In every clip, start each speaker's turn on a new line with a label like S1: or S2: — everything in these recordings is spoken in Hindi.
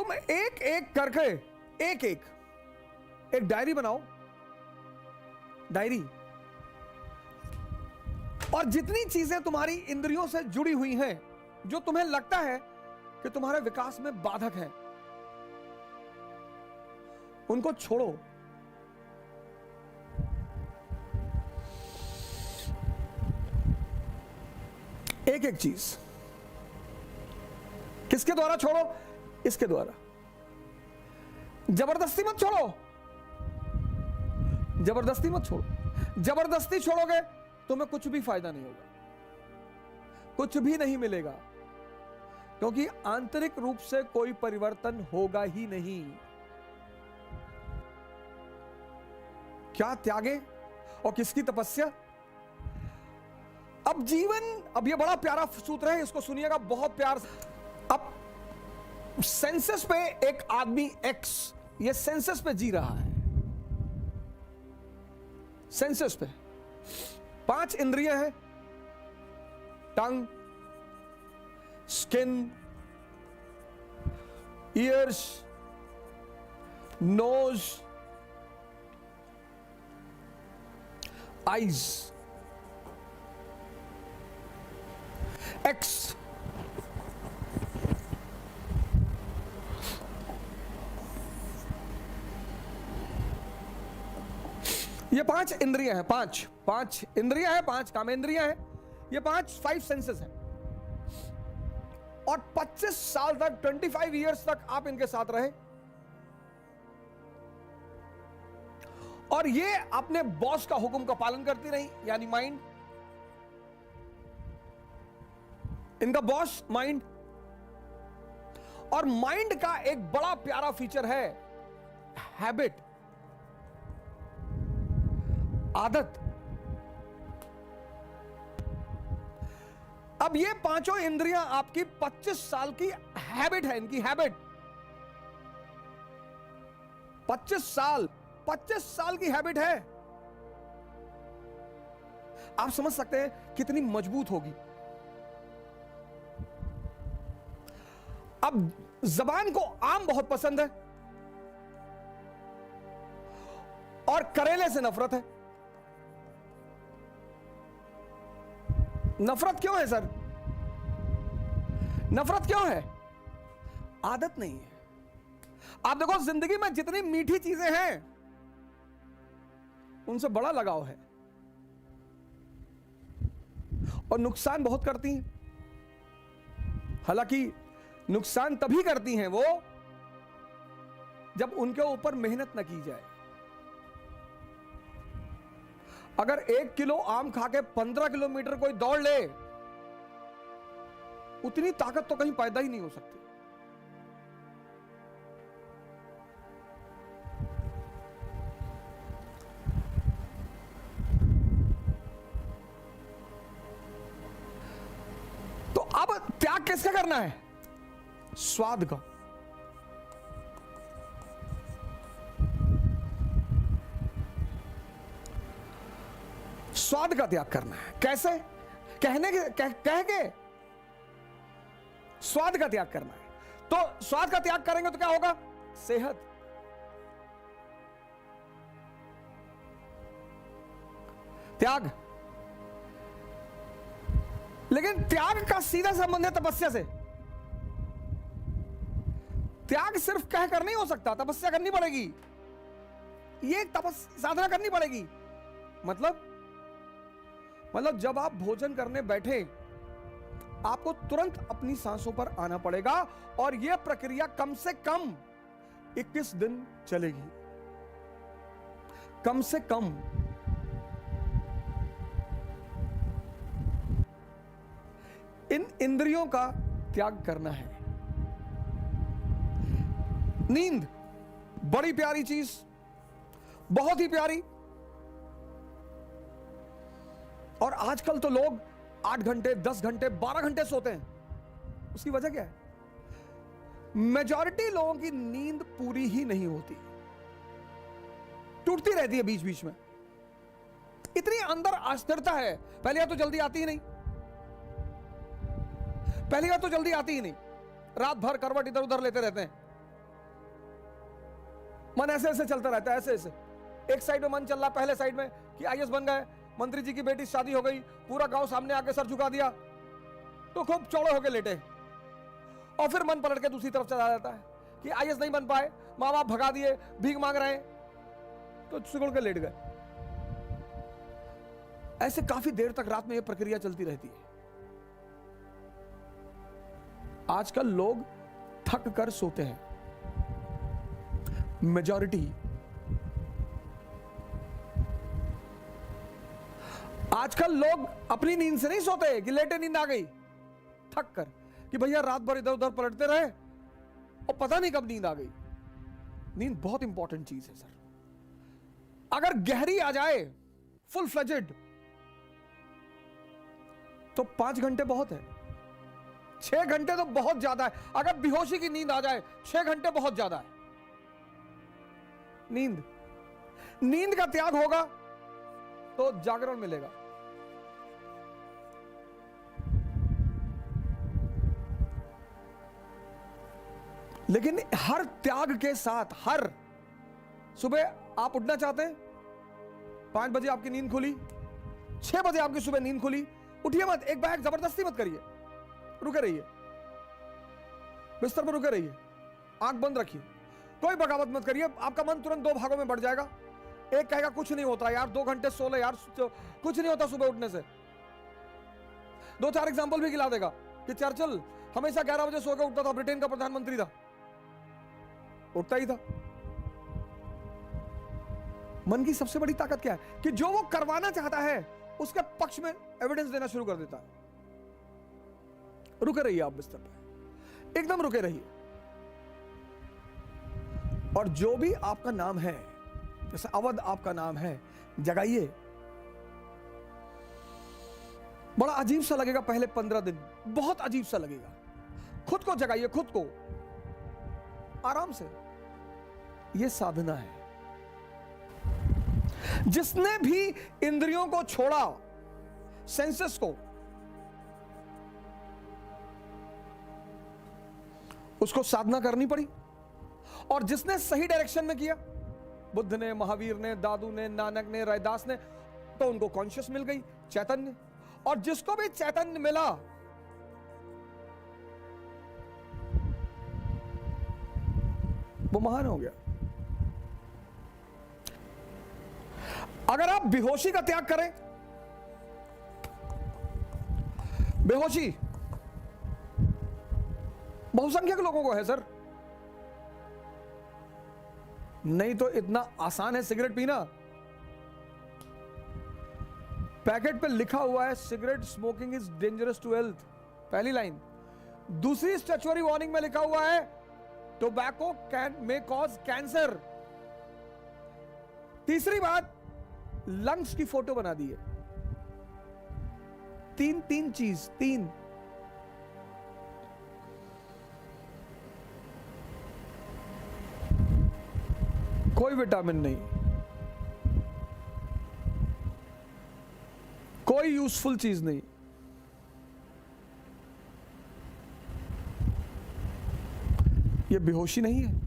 S1: तुम एक एक करके एक डायरी बनाओ, डायरी, और जितनी चीजें तुम्हारी इंद्रियों से जुड़ी हुई हैं, जो तुम्हें लगता है कि तुम्हारे विकास में बाधक है, उनको छोड़ो। एक एक चीज। किसके द्वारा छोड़ो? इसके द्वारा। जबरदस्ती मत छोड़ो, जबरदस्ती मत छोड़ो। जबरदस्ती छोड़ोगे तुम्हें कुछ भी फायदा नहीं होगा, कुछ भी नहीं मिलेगा, क्योंकि आंतरिक रूप से कोई परिवर्तन होगा ही नहीं। क्या त्यागे और किसकी तपस्या? अब जीवन, अब ये बड़ा प्यारा सूत्र है, इसको सुनिएगा बहुत प्यार से। अब सेंसस पे एक आदमी एक्स, ये सेंसस पे जी रहा है। सेंसस पे 5 इंद्रियां हैं, tongue, skin, ears, nose, eyes, एक्स। ये 5 इंद्रियां हैं, 5 इंद्रियां हैं, 5 कामेंद्रियां हैं, ये 5 सेंसेस हैं। और 25 साल तक, 25 इयर्स तक आप इनके साथ रहे, और ये अपने बॉस का हुक्म का पालन करती रही, यानी माइंड। इनका बॉस माइंड। और माइंड का एक बड़ा प्यारा फीचर है हैबिट, आदत। अब ये 5 इंद्रियां आपकी 25 साल की हैबिट है, इनकी हैबिट। 25 साल की हैबिट है। आप समझ सकते हैं कितनी मजबूत होगी। अब जबान को आम बहुत पसंद है और करेले से नफरत है। नफरत क्यों है सर? नफरत क्यों है? आदत नहीं है। आप देखो जिंदगी में जितनी मीठी चीजें हैं उनसे बड़ा लगाव है, और नुकसान बहुत करती हैं। हालांकि नुकसान तभी करती हैं वो जब उनके ऊपर मेहनत न की जाए। अगर 1 किलो आम खा के 15 किलोमीटर कोई दौड़ ले, उतनी ताकत तो कहीं पैदा ही नहीं हो सकती। तो अब त्याग किसका करना है? स्वाद का। स्वाद का त्याग करना है। कैसे? कह के स्वाद का त्याग करना है। तो स्वाद का त्याग करेंगे तो क्या होगा? सेहत। त्याग। लेकिन त्याग का सीधा संबंध है तपस्या से। त्याग सिर्फ कह कर नहीं हो सकता, तपस्या करनी पड़ेगी। ये साधना करनी पड़ेगी। मतलब जब आप भोजन करने बैठे, आपको तुरंत अपनी सांसों पर आना पड़ेगा, और यह प्रक्रिया कम से कम 21 दिन चलेगी। कम से कम। इन इंद्रियों का त्याग करना है। नींद बड़ी प्यारी चीज, बहुत ही प्यारी। और आजकल तो लोग 8 घंटे, 10 घंटे, 12 घंटे सोते हैं। उसकी वजह क्या है? मेजॉरिटी लोगों की नींद पूरी ही नहीं होती, टूटती रहती है बीच बीच में। इतनी अंदर अस्थिरता है। पहली बात तो जल्दी आती ही नहीं, रात भर करवट इधर उधर लेते रहते हैं। मन ऐसे ऐसे चलता रहता है, ऐसे ऐसे। एक साइड में मन चल रहा, पहले साइड में कि आईएएस बन गए, मंत्री जी की बेटी से शादी हो गई, पूरा गांव सामने आके सर झुका दिया, तो खूब चौड़े होके लेटे। और फिर मन पलट के दूसरी तरफ चला जाता है कि आईएएस नहीं बन पाए, माँ बाप भगा दिए, भीख मांग रहे हैं, तो सिकुड़ के लेट गए। ऐसे काफी देर तक रात में यह प्रक्रिया चलती रहती है। आजकल लोग थक कर सोते हैं, मेजॉरिटी। आजकल लोग अपनी नींद से नहीं सोते कि लेटे नींद आ गई, थक कर कि भैया रात भर इधर उधर पलटते रहे और पता नहीं कब नींद आ गई। नींद बहुत इंपॉर्टेंट चीज है सर। अगर गहरी आ जाए, फुल फ्लेजेड, तो 5 घंटे बहुत है, 6 घंटे तो बहुत ज्यादा है। अगर बेहोशी की नींद आ जाए, 6 घंटे बहुत ज्यादा है। नींद का त्याग होगा तो जागरण मिलेगा। लेकिन हर त्याग के साथ, हर सुबह आप उठना चाहते हैं, 5 बजे आपकी नींद खुली, 6 बजे आपकी सुबह नींद खुली, उठिए मत, एक बैग जबरदस्ती मत करिए, रुके रहिए, बिस्तर पर रुके रहिए, आंख बंद रखिए, कोई बगावत मत करिए। आपका मन तुरंत 2 भागों में बढ़ जाएगा। एक कहेगा कुछ नहीं होता यार, 2 घंटे सो ले यार, कुछ नहीं होता सुबह उठने से। 2-4 एग्जाम्पल भी गिला देगा कि चर्चिल हमेशा 11 बजे सो के उठता था, ब्रिटेन का प्रधानमंत्री था, उठता ही था। मन की सबसे बड़ी ताकत क्या है कि जो वो करवाना चाहता है उसके पक्ष में एविडेंस देना शुरू कर देता है। रुके रहिए आप बिस्तर पे, एकदम रुके रहिए। और जो भी आपका नाम है, जैसे अवध आपका नाम है, जगाइए। बड़ा अजीब सा लगेगा पहले 15 दिन, बहुत अजीब सा लगेगा। खुद को जगाइए, खुद को आराम से। यह साधना है। जिसने भी इंद्रियों को छोड़ा, सेंसेस को, उसको साधना करनी पड़ी। और जिसने सही डायरेक्शन में किया, बुद्ध ने, महावीर ने, दादू ने, नानक ने, रैदास ने, तो उनको कॉन्शियस मिल गई, चैतन्य। और जिसको भी चैतन्य मिला, वो महान हो गया। अगर आप बेहोशी का त्याग करें, बेहोशी बहुसंख्यक लोगों को है सर, नहीं तो इतना आसान है सिगरेट पीना। पैकेट पे लिखा हुआ है cigarette smoking is dangerous to health, पहली लाइन। दूसरी स्टैच्यूटरी वार्निंग में लिखा हुआ है टोबैको मे कॉज कैंसर। तीसरी बात, लंग्स की फोटो बना दी है। तीन चीज, 3। कोई विटामिन नहीं, कोई यूजफुल चीज नहीं। ये बेहोशी नहीं है।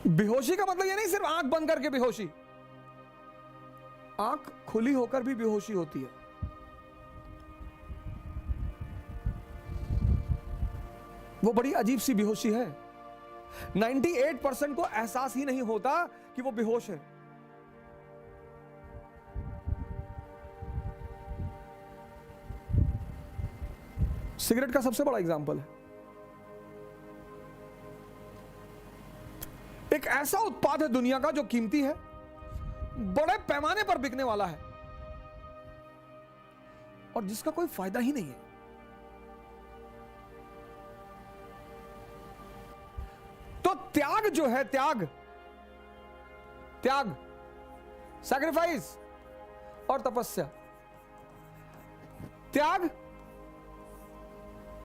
S1: बेहोशी का मतलब ये नहीं सिर्फ आंख बंद करके बेहोशी, आंख खुली होकर भी बेहोशी होती है। वो बड़ी अजीब सी बेहोशी है। 98% को एहसास ही नहीं होता कि वो बेहोश है। सिगरेट का सबसे बड़ा एग्जाम्पल है। एक ऐसा उत्पाद है दुनिया का जो कीमती है, बड़े पैमाने पर बिकने वाला है, और जिसका कोई फायदा ही नहीं है। तो त्याग जो है, त्याग सैक्रिफाइस और तपस्या, त्याग